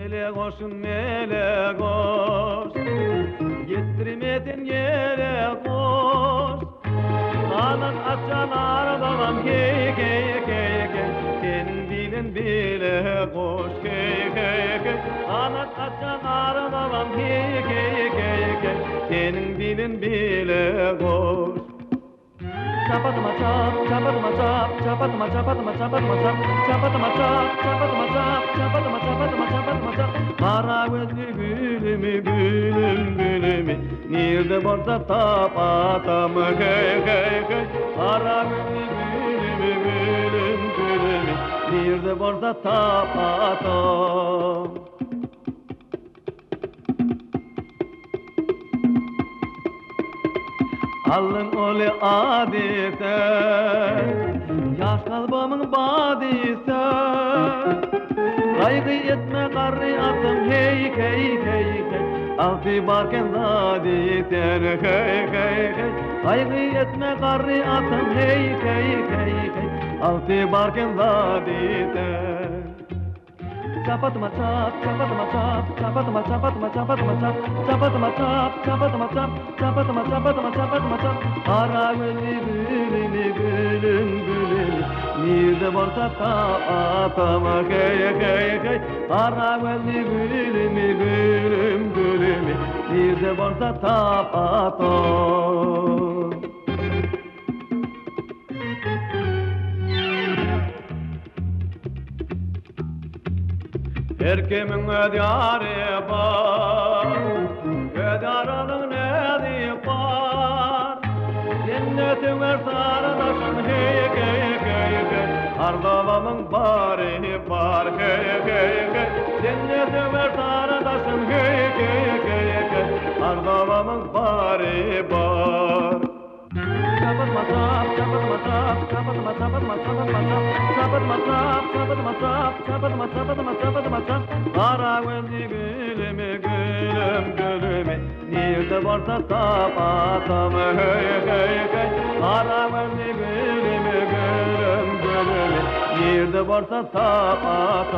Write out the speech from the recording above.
Mele koşun mele koş, getirmedin yere koş. Kanat açan ardalan hey hey hey hey, kendinin bile koş hey hey hey. Kanat açan ardalan hey hey hey hey, kendinin bile koş. Çapatıma çap, çapatıma çap, çapatıma çapatıma çapatıma çap, çapatıma çap, çapatıma çap, çapatıma çapatıma çapatıma çap. Kara gözlü gülümü gülüm gülümü, nerede varsa tapatam hey hey hey. Kara gözlü gülümü gülüm gülümü, nerede varsa tapatam. Alın oli adete, yaş kalbamın badise. Kaygı etme karri atım hey hey hey hey, altı barken zaditen hey hey hey. Kaygı etme karri atım hey hey hey hey, altı barken zaditen. Çapatıma çap, çapatıma çap, çapatıma çapatıma çapatıma çap, çapatıma çap, çapatıma çap, çapatıma çapatıma çapatıma çap. Kara gözlü gülümü gülüm gülüm, nerede varsa tapatam hey hey hey. Kara gözlü gülümü gülüm gülüm, nerede varsa tapatam. Erkemin ödiyarı var, ödiyarının nedi var. Cennetin ver sardaşın hey hey hey hey, ardavamın bari var hey hey hey. Cennetin ver sardaşın hey hey hey hey, ardavamın bari var. Çapatıma çap, çapatıma çap, çapatıma çapatıma çapatıma çap, çapatıma çap, çapatıma çap, çapatıma çapatıma çapatıma çap. Kara gözlü gülümü gülüm gülümü, nerede varsa tapatam hey hey hey. Kara gözlü gülümü gülüm gülümü, nerede varsa tapatam.